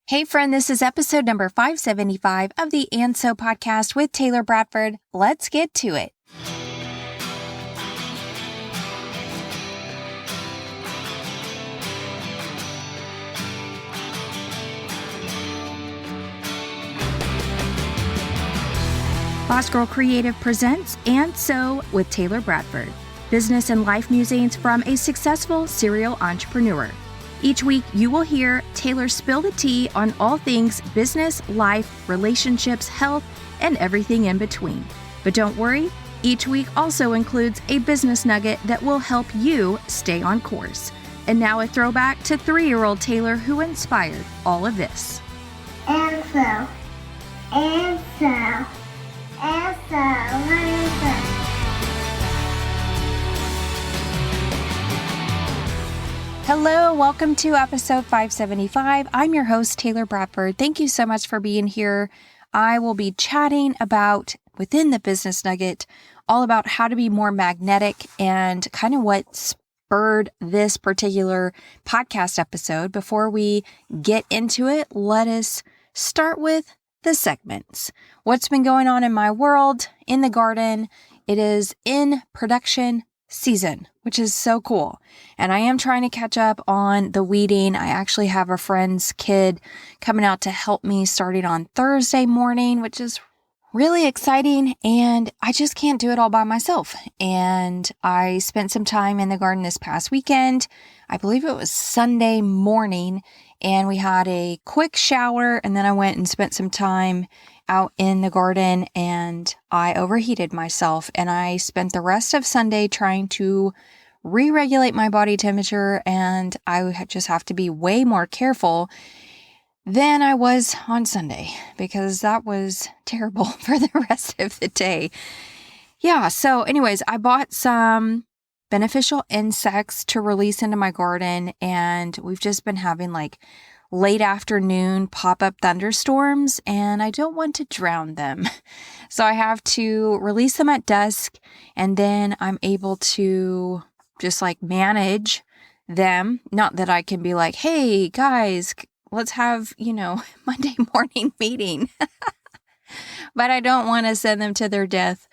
Hey friend, this is episode number 575 of the And So podcast with Taylor Bradford. Let's get to it. Boss Girl Creative presents And So with Taylor Bradford, business and life musings from a successful serial entrepreneur. Each week, you will hear Taylor spill the tea on all things business, life, relationships, health, and everything in between. But don't worry, each week also includes a business nugget that will help you stay on course. And now a throwback to 3-year-old Taylor who inspired all of this. And so. Hello, welcome to episode 575. I'm your host, Taylor Bradford. Thank you so much for being here. I will be chatting about, within the business nugget, all about how to be more magnetic and kind of what spurred this particular podcast episode. Before we get into it, let us start with the segments. What's been going on in my world, in the garden? It is in production season, which is so cool. And I am trying to catch up on the weeding. I actually have a friend's kid coming out to help me starting on Thursday morning, which is really exciting. And I just can't do it all by myself. And I spent some time in the garden this past weekend. I believe it was Sunday morning, and we had a quick shower, and then I went and spent some time out in the garden, and I overheated myself, and I spent the rest of Sunday trying to re-regulate my body temperature, and I just have to be way more careful than I was on Sunday, because that was terrible for the rest of the day. Yeah, so anyways, I bought some beneficial insects to release into my garden, and we've just been having like late afternoon pop-up thunderstorms, and I don't want to drown them. So I have to release them at dusk, and then I'm able to just like manage them. Not that I can be like, hey guys, let's have, Monday morning meeting. But I don't want to send them to their death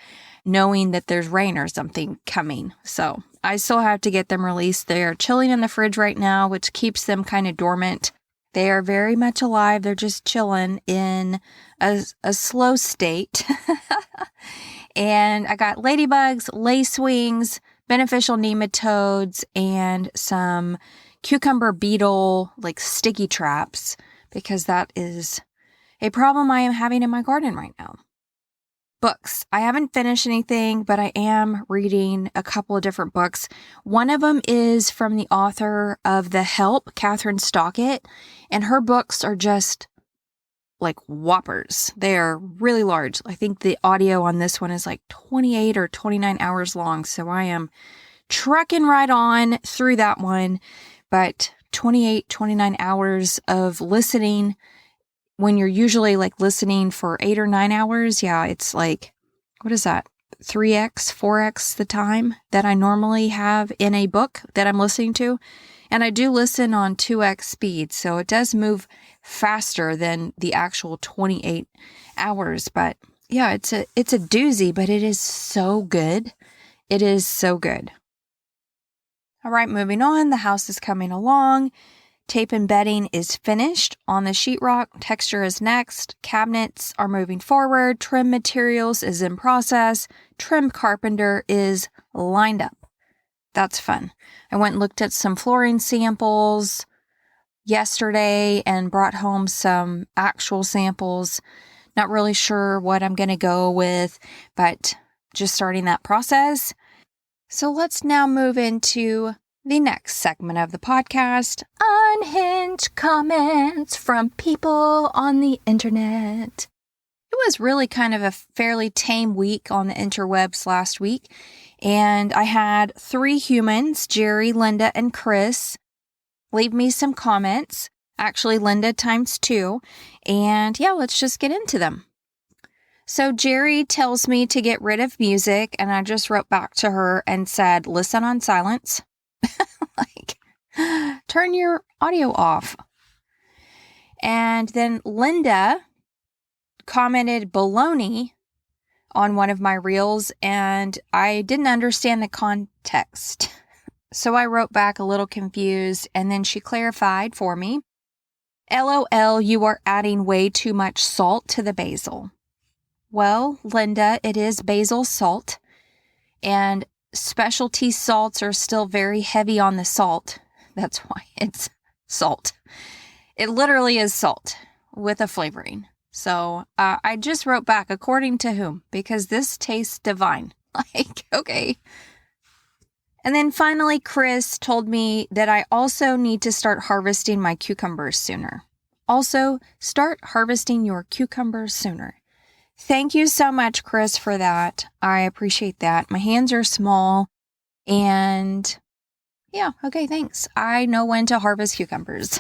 knowing that there's rain or something coming. So I still have to get them released. They're chilling in the fridge right now, which keeps them kind of dormant. They are very much alive. They're just chilling in a slow state. And I got ladybugs, lacewings, beneficial nematodes, and some cucumber beetle, like sticky traps, because that is a problem I am having in my garden right now. Books. I haven't finished anything, but I am reading a couple of different books. One of them is from the author of The Help, Catherine Stockett, and her books are just like whoppers. They are really large. I think the audio on this one is like 28 or 29 hours long, so I am trucking right on through that one. But 28, 29 hours of listening, when you're usually like listening for 8 or 9 hours, yeah, it's like, what is that? 3x, 4x the time that I normally have in a book that I'm listening to. And I do listen on 2x speed, so it does move faster than the actual 28 hours. But yeah, it's a doozy, but it is so good. It is so good. All right, moving on. The house is coming along. Tape and bedding is finished on the sheetrock. Texture is next. Cabinets are moving forward. Trim materials is in process. Trim carpenter is lined up. That's fun. I went and looked at some flooring samples yesterday and brought home some actual samples. Not really sure what I'm going to go with, but just starting that process. So let's now move into the next segment of the podcast, unhinged comments from people on the internet. It was really kind of a fairly tame week on the interwebs last week, and I had 3 humans, Jerry, Linda, and Chris, leave me some comments. Actually, Linda times 2, and yeah, let's just get into them. So Jerry tells me to get rid of music, and I just wrote back to her and said, listen on silence. Like, turn your audio off. And then Linda commented baloney on one of my reels, and I didn't understand the context. So I wrote back a little confused, and then she clarified for me. LOL, you are adding way too much salt to the basil. Well, Linda, it is basil salt, and specialty salts are still very heavy on the salt. That's why it's salt. It literally is salt with a flavoring. So I just wrote back, according to whom? Because this tastes divine. Like, okay. And then finally, Chris told me that I also need to start harvesting my cucumbers sooner. Also, start harvesting your cucumbers sooner. Thank you so much, Chris, for that. I appreciate that. My hands are small, and yeah, okay, thanks. I know when to harvest cucumbers.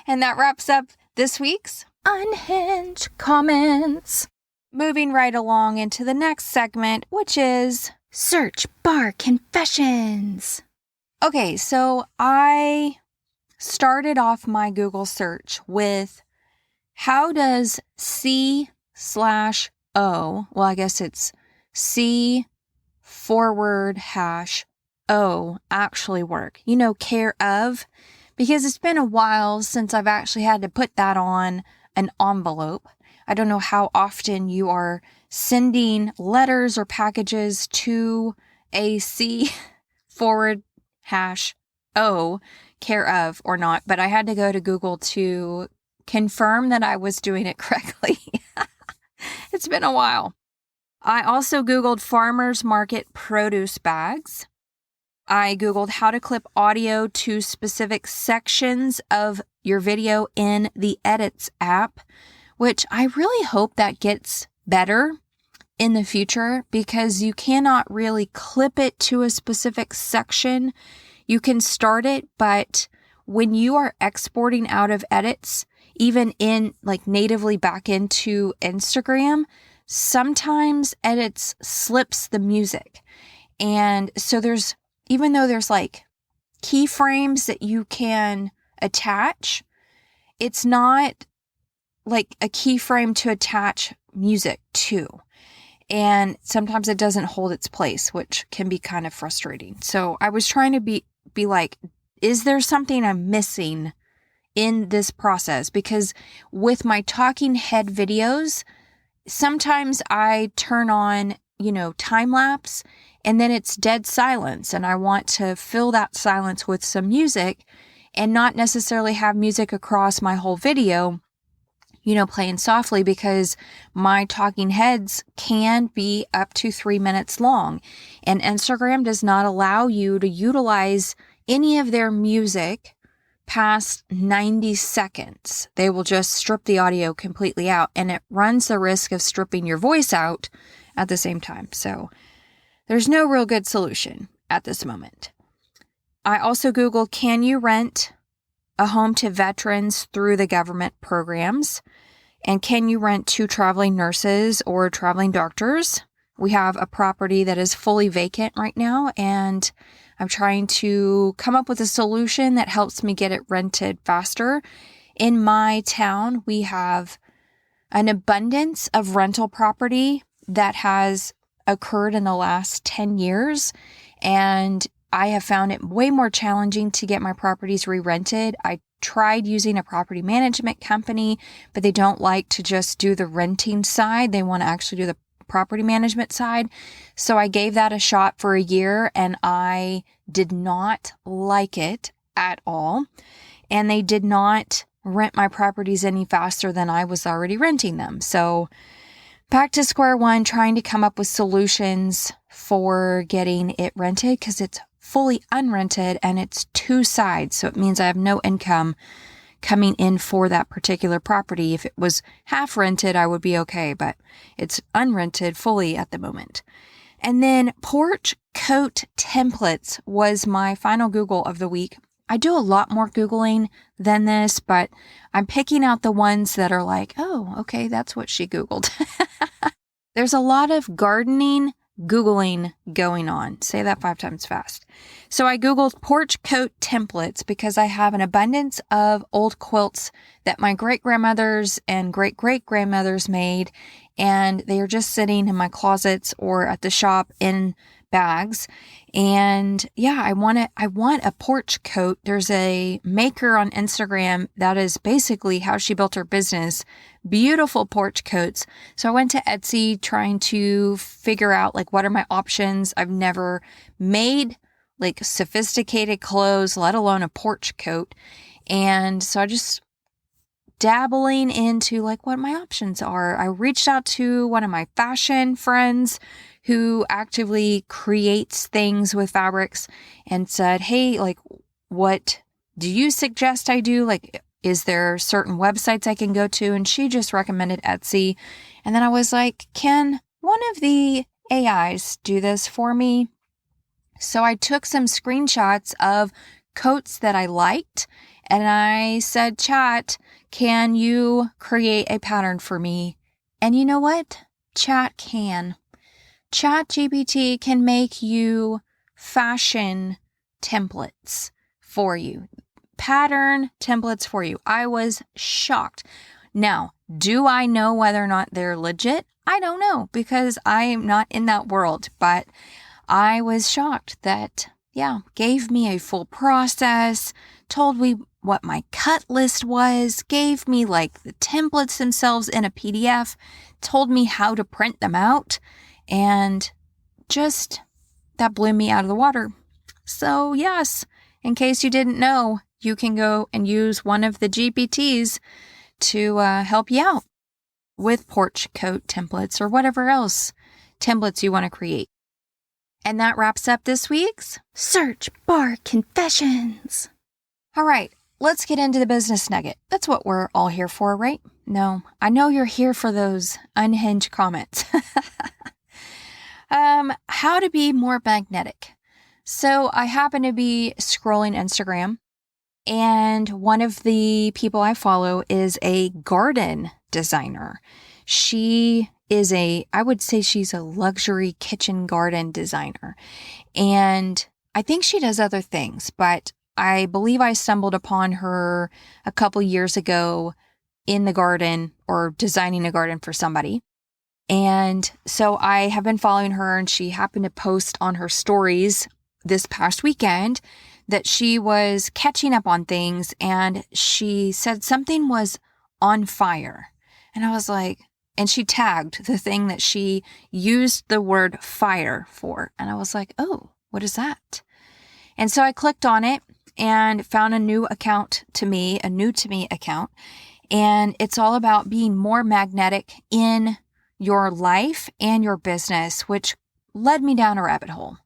And that wraps up this week's Unhinged Comments. Moving right along into the next segment, which is Search Bar Confessions. Okay, so I started off my Google search with how does C/O, well, I guess it's C /O actually work? You know, care of, because it's been a while since I've actually had to put that on an envelope. I don't know how often you are sending letters or packages to a C/O care of or not, but I had to go to Google to confirm that I was doing it correctly. It's been a while. I also Googled farmers market produce bags. I Googled how to clip audio to specific sections of your video in the Edits app, which I really hope that gets better in the future because you cannot really clip it to a specific section. You can start it, but when you are exporting out of Edits, even in like natively back into Instagram, sometimes Edits slips the music. And so even though there's like keyframes that you can attach, it's not like a keyframe to attach music to. And sometimes it doesn't hold its place, which can be kind of frustrating. So I was trying to be like, is there something I'm missing in this process? Because with my talking head videos, sometimes I turn on, time lapse, and then it's dead silence. And I want to fill that silence with some music and not necessarily have music across my whole video, playing softly, because my talking heads can be up to 3 minutes long. And Instagram does not allow you to utilize any of their music past 90 seconds. They will just strip the audio completely out, and it runs the risk of stripping your voice out at the same time. So there's no real good solution at this moment. I also Googled, can you rent a home to veterans through the government programs? And can you rent to traveling nurses or traveling doctors? We have a property that is fully vacant right now, and I'm trying to come up with a solution that helps me get it rented faster. In my town, we have an abundance of rental property that has occurred in the last 10 years, and I have found it way more challenging to get my properties re-rented. I tried using a property management company, but they don't like to just do the renting side. They want to actually do the property management side. So I gave that a shot for a year, and I did not like it at all. And they did not rent my properties any faster than I was already renting them. So back to square one, trying to come up with solutions for getting it rented, because it's fully unrented and it's two sides. So it means I have no income coming in for that particular property. If it was half rented, I would be okay, but it's unrented fully at the moment. And then porch coat templates was my final Google of the week. I do a lot more Googling than this, but I'm picking out the ones that are like, oh, okay, that's what she Googled. There's a lot of gardening Googling going on. Say that 5 times fast. So I Googled porch coat templates because I have an abundance of old quilts that my great-grandmothers and great-great-grandmothers made, and they are just sitting in my closets or at the shop in bags. And yeah, I want a porch coat. There's a maker on Instagram that is basically how she built her business. Beautiful porch coats. So I went to Etsy trying to figure out like what are my options. I've never made like sophisticated clothes, let alone a porch coat. And so I just dabbling into like what my options are. I reached out to one of my fashion friends who actively creates things with fabrics and said, hey, like, what do you suggest I do? Like, is there certain websites I can go to? And she just recommended Etsy. And then I was like, can one of the AIs do this for me? So I took some screenshots of coats that I liked and I said, chat, can you create a pattern for me? And you know what? Chat can. ChatGPT can make you fashion templates for you, pattern templates for you. I was shocked. Now, do I know whether or not they're legit? I don't know because I'm not in that world, but I was shocked that, gave me a full process, told me what my cut list was, gave me like the templates themselves in a PDF, told me how to print them out. And just that blew me out of the water. So yes, in case you didn't know, you can go and use one of the GPTs to help you out with porch coat templates or whatever else templates you want to create. And that wraps up this week's Search Bar Confessions. All right, let's get into the business nugget. That's what we're all here for, right? No, I know you're here for those unhinged comments. How to be more magnetic. So I happen to be scrolling Instagram, and one of the people I follow is a garden designer. She is I would say she's a luxury kitchen garden designer. And I think she does other things, but I believe I stumbled upon her a couple years ago in the garden or designing a garden for somebody. And so I have been following her, and she happened to post on her stories this past weekend that she was catching up on things, and she said something was on fire. And I was like, and she tagged the thing that she used the word fire for. And I was like, oh, what is that? And so I clicked on it and found a new to me account. And it's all about being more magnetic in your life and your business, which led me down a rabbit hole.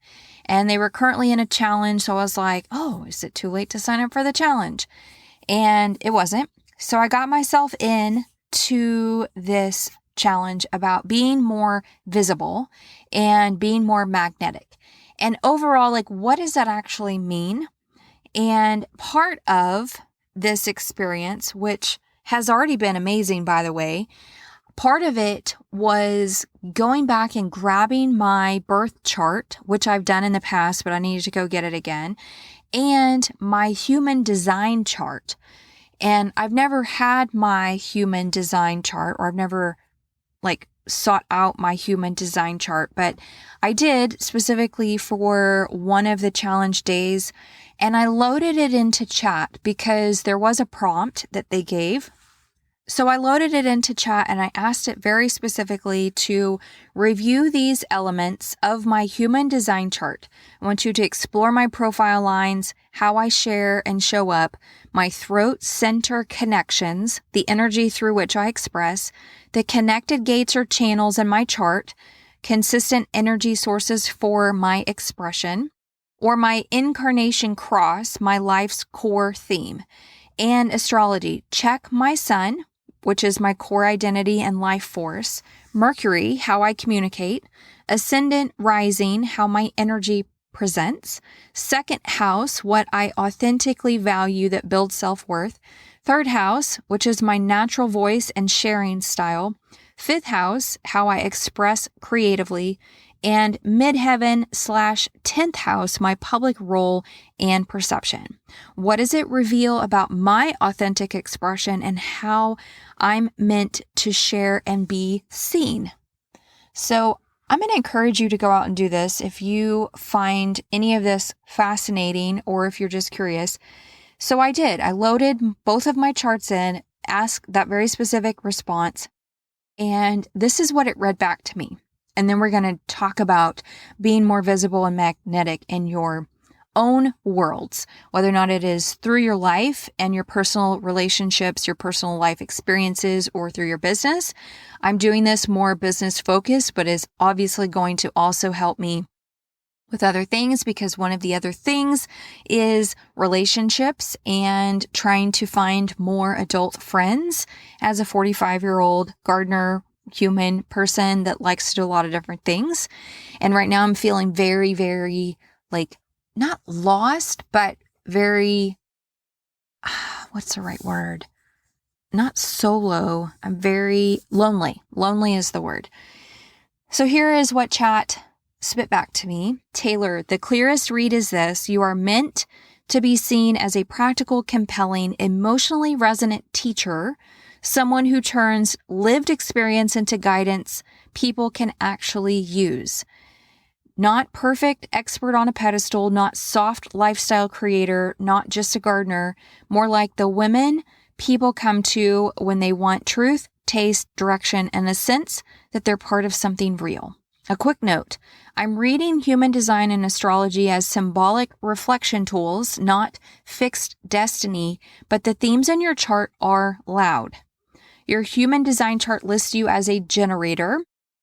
And they were currently in a challenge. So I was like, oh, is it too late to sign up for the challenge? And it wasn't. So I got myself in to this challenge about being more visible and being more magnetic. And overall, like, what does that actually mean? And part of this experience, which has already been amazing, by the way, part of it was going back and grabbing my birth chart, which I've done in the past, but I needed to go get it again, and my human design chart. And I've never had my human design chart, or I've never sought out my human design chart, but I did specifically for one of the challenge days, and I loaded it into chat because there was a prompt that they gave. So I loaded it into chat and I asked it very specifically to review these elements of my human design chart. I want you to explore my profile lines, how I share and show up, my throat center connections, the energy through which I express, the connected gates or channels in my chart, consistent energy sources for my expression, or my incarnation cross, my life's core theme, and astrology. Check my sun, which is my core identity and life force, Mercury, how I communicate, ascendant rising, how my energy presents, second house, what I authentically value that builds self-worth, third house, which is my natural voice and sharing style, fifth house, how I express creatively, and midheaven/10th house, my public role and perception. What does it reveal about my authentic expression and how I'm meant to share and be seen? So I'm going to encourage you to go out and do this if you find any of this fascinating or if you're just curious. So I did. I loaded both of my charts in, asked that very specific response, and this is what it read back to me. And then we're going to talk about being more visible and magnetic in your own worlds, whether or not it is through your life and your personal relationships, your personal life experiences, or through your business. I'm doing this more business focused, but is obviously going to also help me with other things, because one of the other things is relationships and trying to find more adult friends as a 45-year-old gardener, human person that likes to do a lot of different things. And right now I'm feeling very, very not lost, but very, what's the right word? Not solo. I'm very lonely. Lonely is the word. So here is what chat spit back to me. Taylor, the clearest read is this: you are meant to be seen as a practical, compelling, emotionally resonant teacher, someone who turns lived experience into guidance people can actually use. Not perfect expert on a pedestal, not soft lifestyle creator, not just a gardener, more like the women people come to when they want truth, taste, direction, and a sense that they're part of something real. A quick note, I'm reading human design and astrology as symbolic reflection tools, not fixed destiny, but the themes in your chart are loud. Your human design chart lists you as a generator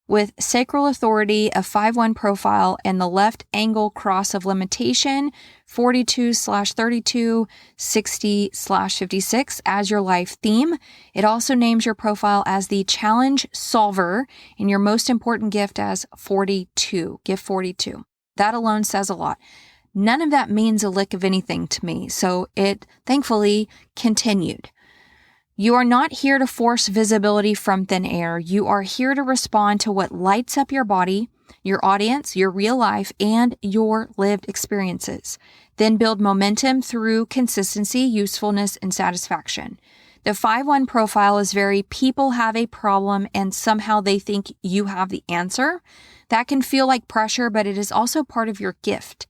with sacral authority, a 5-1 profile, and the left angle cross of limitation, 42/32, 60/56 as your life theme. It also names your profile as the challenge solver and your most important gift as 42, gift 42. That alone says a lot. None of that means a lick of anything to me, so it thankfully continued. You are not here to force visibility from thin air. You are here to respond to what lights up your body, your audience, your real life, and your lived experiences. Then build momentum through consistency, usefulness, and satisfaction. The 5-1 profile is very people have a problem and somehow they think you have the answer. That can feel like pressure, but it is also part of your gift.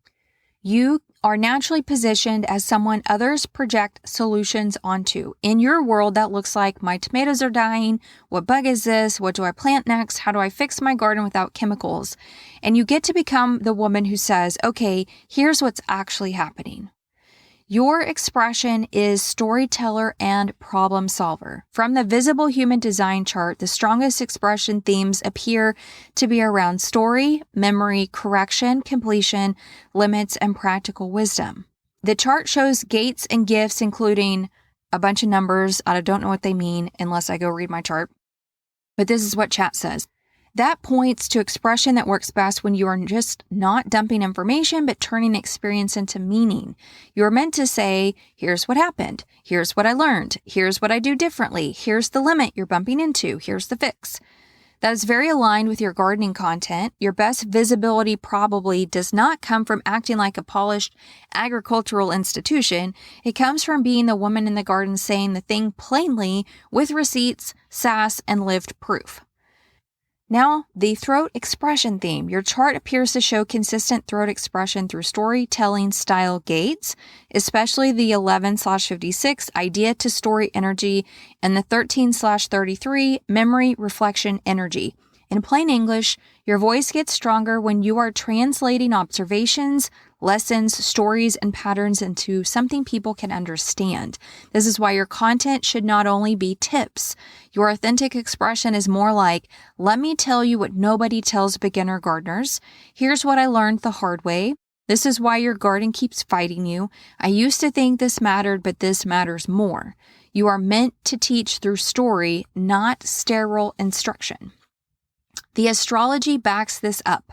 You are naturally positioned as someone others project solutions onto. In your world, that looks like my tomatoes are dying. What bug is this? What do I plant next? How do I fix my garden without chemicals? And you get to become the woman who says, okay, here's what's actually happening. Your expression is storyteller and problem solver. From the visible human design chart, the strongest expression themes appear to be around story, memory, correction, completion, limits, and practical wisdom. The chart shows gates and gifts, including a bunch of numbers. I don't know what they mean unless I go read my chart. But this is what chat says. That points to expression that works best when you are just not dumping information, but turning experience into meaning. You're meant to say, here's what happened. Here's what I learned. Here's what I do differently. Here's the limit you're bumping into. Here's the fix. That is very aligned with your gardening content. Your best visibility probably does not come from acting like a polished agricultural institution. It comes from being the woman in the garden saying the thing plainly with receipts, sass, and lived proof. Now, the throat expression theme. Your chart appears to show consistent throat expression through storytelling style gates, especially the 11/56 idea to story energy and the 13/33 memory reflection energy. In plain English, your voice gets stronger when you are translating observations, lessons, stories, and patterns into something people can understand. This is why your content should not only be tips. Your authentic expression is more like, let me tell you what nobody tells beginner gardeners. Here's what I learned the hard way. This is why your garden keeps fighting you. I used to think this mattered, but this matters more. You are meant to teach through story, not sterile instruction. The astrology backs this up.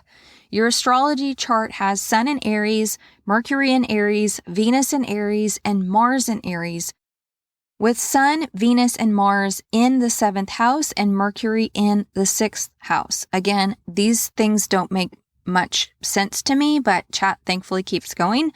Your astrology chart has Sun in Aries, Mercury in Aries, Venus in Aries, and Mars in Aries, with Sun, Venus, and Mars in the 7th house and Mercury in the 6th house. Again, these things don't make much sense to me, but chat thankfully keeps going.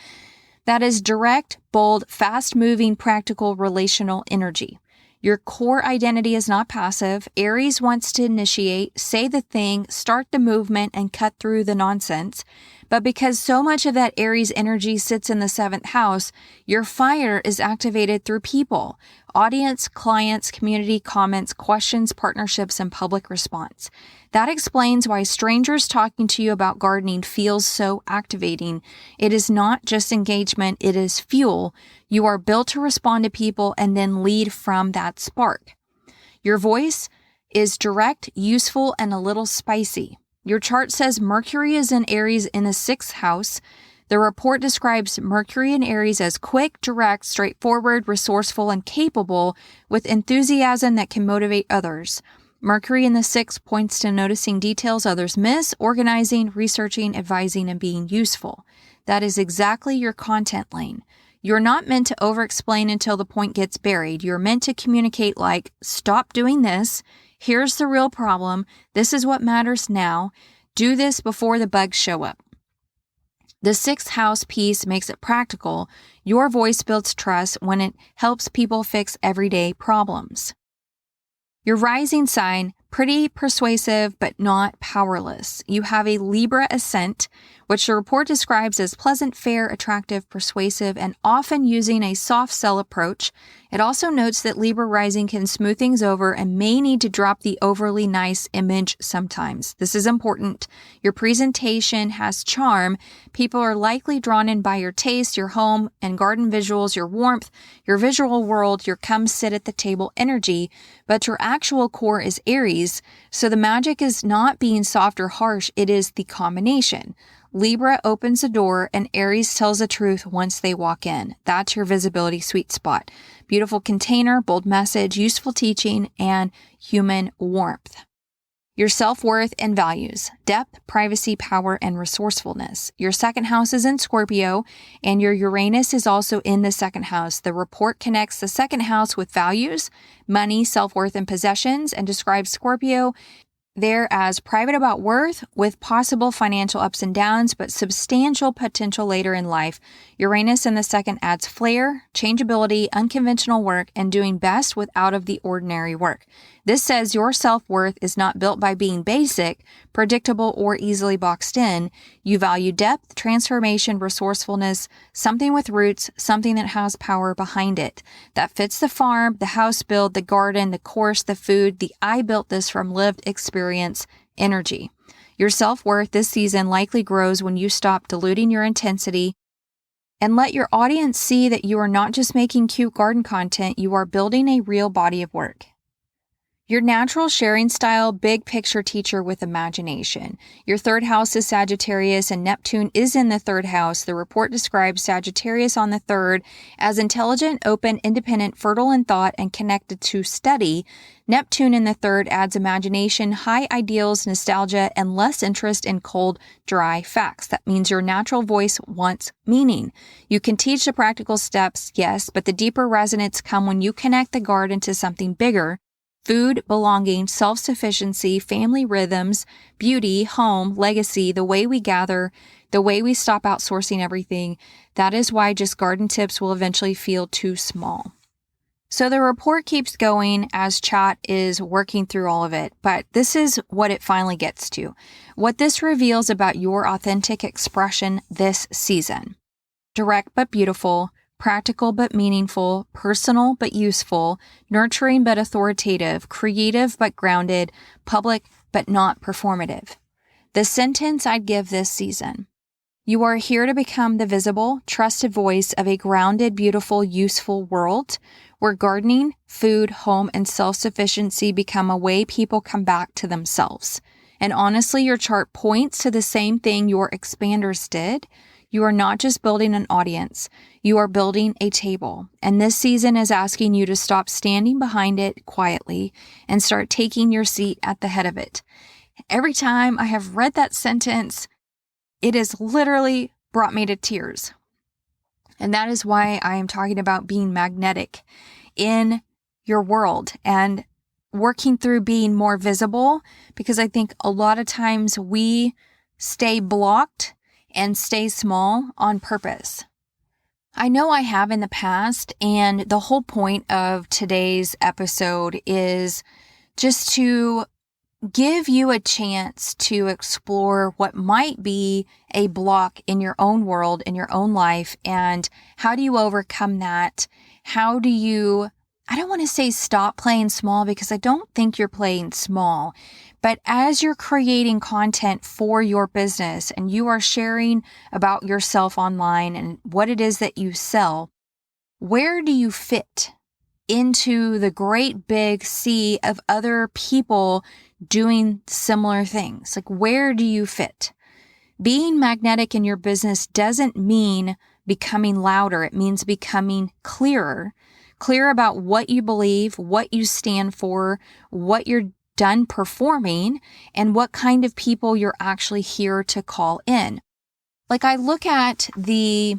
That is direct, bold, fast-moving, practical, relational energy. Your core identity is not passive. Aries wants to initiate, say the thing, start the movement, and cut through the nonsense. But because so much of that Aries energy sits in the 7th house, your fire is activated through people, audience, clients, community, comments, questions, partnerships, and public response. That explains why strangers talking to you about gardening feels so activating. It is not just engagement, it is fuel. You are built to respond to people and then lead from that spark. Your voice is direct, useful, and a little spicy. Your chart says Mercury is in Aries in the 6th house. The report describes Mercury in Aries as quick, direct, straightforward, resourceful, and capable with enthusiasm that can motivate others. Mercury in the 6th points to noticing details others miss, organizing, researching, advising, and being useful. That is exactly your content lane. You're not meant to over-explain until the point gets buried. You're meant to communicate like, stop doing this. Here's the real problem. This is what matters now. Do this before the bugs show up. The 6th house piece makes it practical. Your voice builds trust when it helps people fix everyday problems. Your rising sign, pretty, persuasive, but not powerless. You have a Libra ascent, which the report describes as pleasant, fair, attractive, persuasive, and often using a soft sell approach. It also notes that Libra rising can smooth things over and may need to drop the overly nice image sometimes. This is important. Your presentation has charm. People are likely drawn in by your taste, your home and garden visuals, your warmth, your visual world, your come sit at the table energy, but your actual core is Aries, so the magic is not being soft or harsh, it is the combination. Libra opens the door and Aries tells the truth once they walk in. That's your visibility sweet spot. Beautiful container, bold message, useful teaching, and human warmth. Your self-worth and values, depth, privacy, power, and resourcefulness. Your 2nd house is in Scorpio, and your Uranus is also in the 2nd house. The report connects the 2nd house with values, money, self-worth, and possessions, and describes Scorpio there as private about worth with possible financial ups and downs, but substantial potential later in life. Uranus in the 2nd adds flair, changeability, unconventional work, and doing best with out of the ordinary work. This says your self-worth is not built by being basic, predictable, or easily boxed in. You value depth, transformation, resourcefulness, something with roots, something that has power behind it. That fits the farm, the house build, the garden, the course, the food, the I built this from lived experience energy. Your self-worth this season likely grows when you stop diluting your intensity and let your audience see that you are not just making cute garden content, you are building a real body of work. Your natural sharing style, big picture teacher with imagination. Your 3rd house is Sagittarius and Neptune is in the 3rd house. The report describes Sagittarius on the 3rd as intelligent, open, independent, fertile in thought, and connected to study. Neptune in the 3rd adds imagination, high ideals, nostalgia, and less interest in cold, dry facts. That means your natural voice wants meaning. You can teach the practical steps, yes, but the deeper resonance come when you connect the garden to something bigger. Food, belonging, self-sufficiency, family rhythms, beauty, home, legacy, the way we gather, the way we stop outsourcing everything. That is why just garden tips will eventually feel too small. So the report keeps going as chat is working through all of it, but this is what it finally gets to. What this reveals about your authentic expression this season. Direct but beautiful, practical but meaningful, personal but useful, nurturing but authoritative, creative but grounded, public but not performative. The sentence I'd give this season. You are here to become the visible, trusted voice of a grounded, beautiful, useful world where gardening, food, home, and self-sufficiency become a way people come back to themselves. And honestly, your chart points to the same thing your expanders did. You are not just building an audience, you are building a table. And this season is asking you to stop standing behind it quietly and start taking your seat at the head of it. Every time I have read that sentence, it has literally brought me to tears. And that is why I am talking about being magnetic in your world and working through being more visible, because I think a lot of times we stay blocked and stay small on purpose? I know I have in the past, and the whole point of today's episode is just to give you a chance to explore what might be a block in your own world, in your own life, and how do you overcome that? How do you, I don't want to say stop playing small, because I don't think you're playing small, but as you're creating content for your business and you are sharing about yourself online and what it is that you sell, where do you fit into the great big sea of other people doing similar things? Like, where do you fit? Being magnetic in your business doesn't mean becoming louder. It means becoming clear about what you believe, what you stand for, what you're done performing, and what kind of people you're actually here to call in. Like, I look at the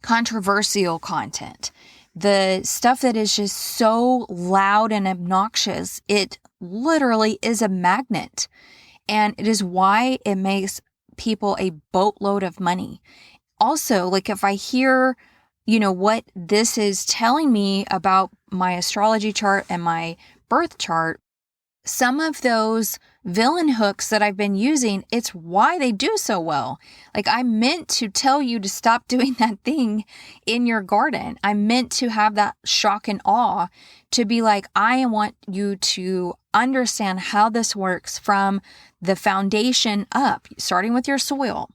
controversial content, the stuff that is just so loud and obnoxious. It literally is a magnet, and it is why it makes people a boatload of money. Also, like, if I hear, what this is telling me about my astrology chart and my birth chart, some of those villain hooks that I've been using, it's why they do so well. Like, I meant to tell you to stop doing that thing in your garden. I meant to have that shock and awe, to be like, I want you to understand how this works from the foundation up, starting with your soil.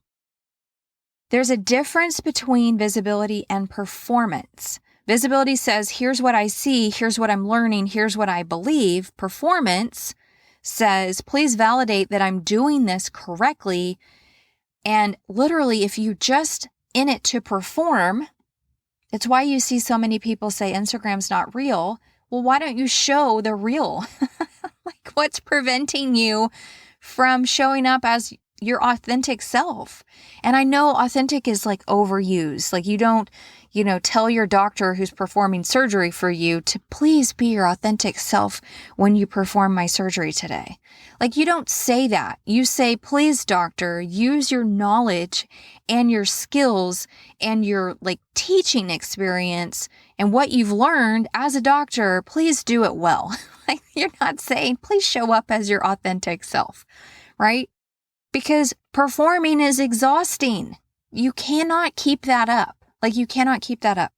There's a difference between visibility and performance. Visibility says, here's what I see, here's what I'm learning, here's what I believe. Performance says, please validate that I'm doing this correctly. And literally, if you just in it to perform, it's why you see so many people say Instagram's not real. Well, why don't you show the real? Like, what's preventing you from showing up as your authentic self? And I know authentic is like overused. Like, you don't, tell your doctor who's performing surgery for you to please be your authentic self when you perform my surgery today. Like, you don't say that. You say, please, doctor, use your knowledge and your skills and your teaching experience and what you've learned as a doctor. Please do it well. Like, you're not saying, please show up as your authentic self, right? Because performing is exhausting. You cannot keep that up. You cannot keep that up.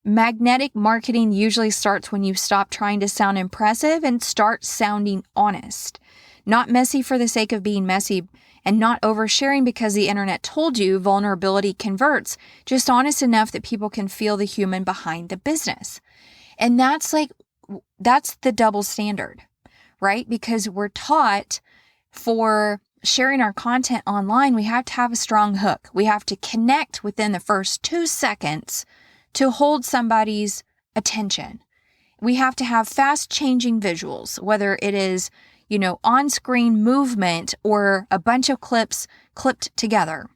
Magnetic marketing usually starts when you stop trying to sound impressive and start sounding honest. Not messy for the sake of being messy, and not oversharing because the internet told you vulnerability converts. Just honest enough that people can feel the human behind the business. And that's the double standard, right? Because we're taught for sharing our content online, we have to have a strong hook. We have to connect within the first 2 seconds to hold somebody's attention. We have to have fast changing visuals, whether it is, on-screen movement or a bunch of clips clipped together.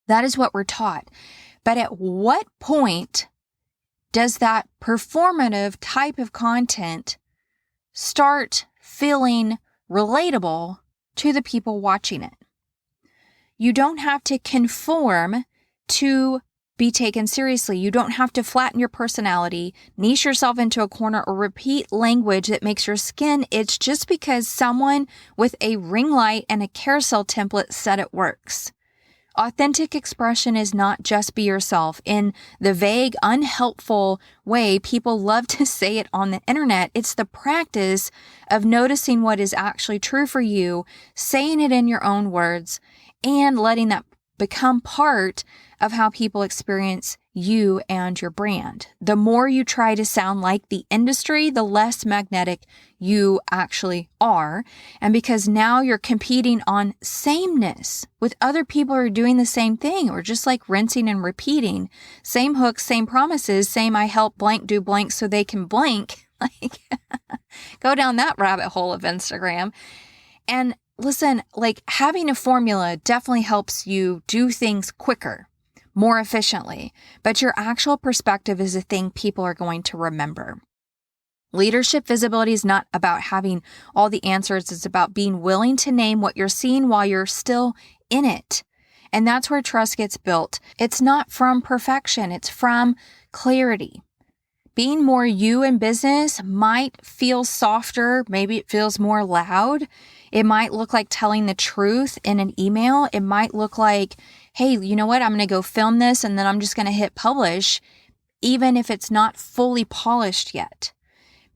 That is what we're taught. But at what point does that performative type of content start feeling relatable to the people watching it? You don't have to conform to be taken seriously. You don't have to flatten your personality, niche yourself into a corner, or repeat language that makes your skin itch just because someone with a ring light and a carousel template said it works. Authentic expression is not just be yourself in the vague, unhelpful way people love to say it on the internet. It's the practice of noticing what is actually true for you, saying it in your own words, and letting that become part of how people experience you and your brand. The more you try to sound like the industry, the less magnetic you actually are. And because now you're competing on sameness with other people who are doing the same thing, or just rinsing and repeating, same hooks, same promises, same I help blank do blank so they can blank, go down that rabbit hole of Instagram. And listen, having a formula definitely helps you do things quicker, more efficiently, but your actual perspective is a thing people are going to remember. Leadership visibility is not about having all the answers. It's about being willing to name what you're seeing while you're still in it. And that's where trust gets built. It's not from perfection. It's from clarity. Being more you in business might feel softer. Maybe it feels more loud. It might look like telling the truth in an email. It might look like, hey, you know what? I'm going to go film this and then I'm just going to hit publish, even if it's not fully polished yet.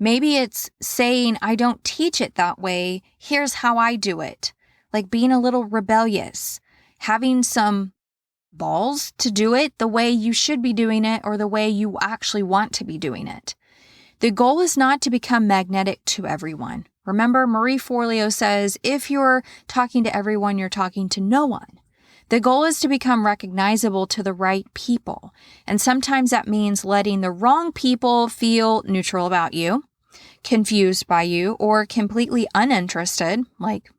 Maybe it's saying, I don't teach it that way. Here's how I do it. Like being a little rebellious, having some balls to do it the way you should be doing it or the way you actually want to be doing it. The goal is not to become magnetic to everyone. Remember, Marie Forleo says, if you're talking to everyone, you're talking to no one. The goal is to become recognizable to the right people. And sometimes that means letting the wrong people feel neutral about you, confused by you, or completely uninterested. Like,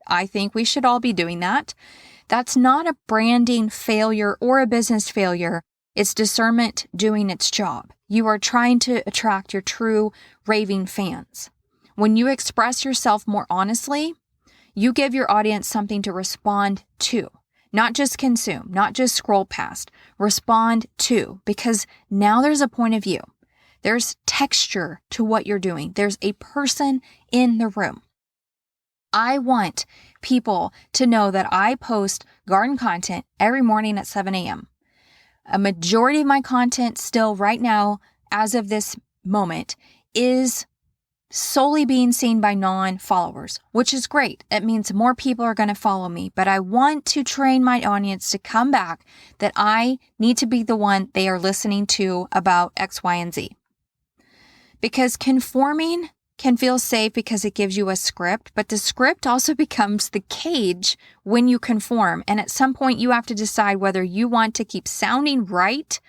I think we should all be doing that. That's not a branding failure or a business failure. It's discernment doing its job. You are trying to attract your true raving fans. When you express yourself more honestly, you give your audience something to respond to. Not just consume, not just scroll past. Respond to, because now there's a point of view. There's texture to what you're doing. There's a person in the room. I want people to know that I post garden content every morning at 7 a.m. A majority of my content still right now, as of this moment, is solely being seen by non-followers, which is great. It means more people are going to follow me, but I want to train my audience to come back that I need to be the one they are listening to about X, Y, and Z. Because conforming can feel safe because it gives you a script, but the script also becomes the cage when you conform. And at some point you have to decide whether you want to keep sounding right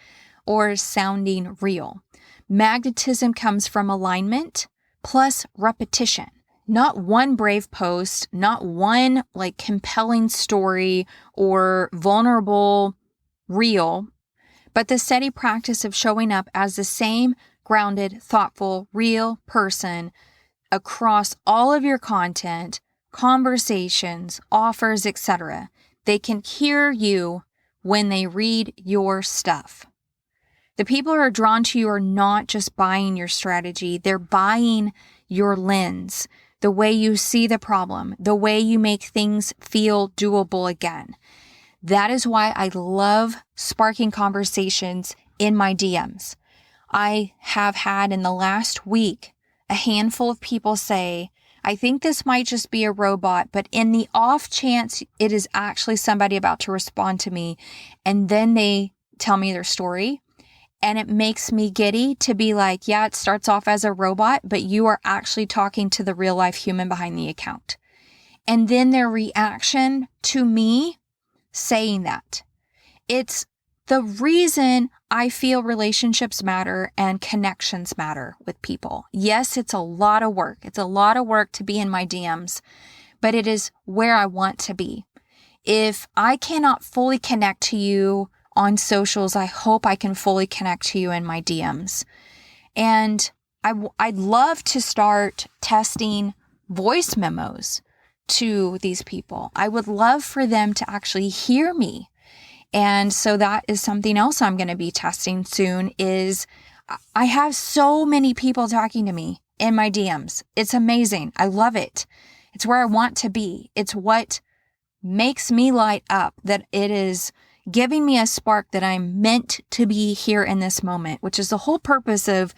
or sounding real. Magnetism comes from alignment plus repetition. Not one brave post, not one compelling story or vulnerable reel, but the steady practice of showing up as the same grounded, thoughtful, real person across all of your content, conversations, offers, etc. They can hear you when they read your stuff. The people who are drawn to you are not just buying your strategy, they're buying your lens, the way you see the problem, the way you make things feel doable again. That is why I love sparking conversations in my DMs. I have had in the last week a handful of people say, I think this might just be a robot, but in the off chance it is actually somebody about to respond to me, and then they tell me their story, and it makes me giddy to be like, yeah, it starts off as a robot, but you are actually talking to the real life human behind the account. And then their reaction to me saying that. It's the reason I feel relationships matter and connections matter with people. Yes, it's a lot of work. It's a lot of work to be in my DMs, but it is where I want to be. If I cannot fully connect to you on socials, I hope I can fully connect to you in my DMs. And I'd love to start testing voice memos to these people. I would love for them to actually hear me. And so that is something else I'm going to be testing soon. Is I have so many people talking to me in my DMs. It's amazing. I love it. It's where I want to be. It's what makes me light up, that it is giving me a spark that I'm meant to be here in this moment, which is the whole purpose of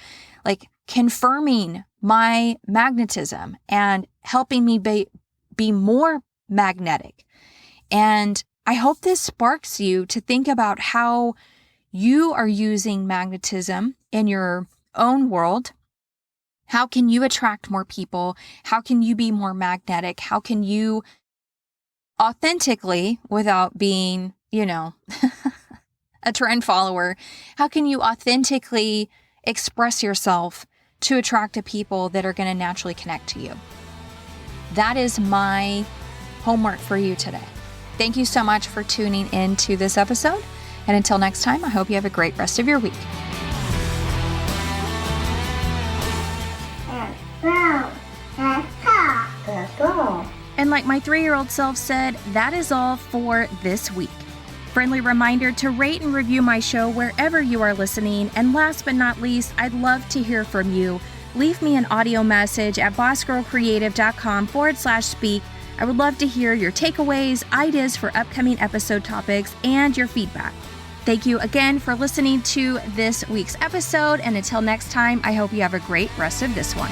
confirming my magnetism and helping me be more magnetic. And I hope this sparks you to think about how you are using magnetism in your own world. How can you attract more people? How can you be more magnetic? How can you authentically, without being, a trend follower, how can you authentically express yourself to attract the people that are going to naturally connect to you? That is my homework for you today. Thank you so much for tuning in to this episode. And until next time, I hope you have a great rest of your week. And like my 3-year-old self said, that is all for this week. Friendly reminder to rate and review my show wherever you are listening. And last but not least, I'd love to hear from you. Leave me an audio message at bossgirlcreative.com/speak. I would love to hear your takeaways, ideas for upcoming episode topics, and your feedback. Thank you again for listening to this week's episode. And until next time, I hope you have a great rest of this one.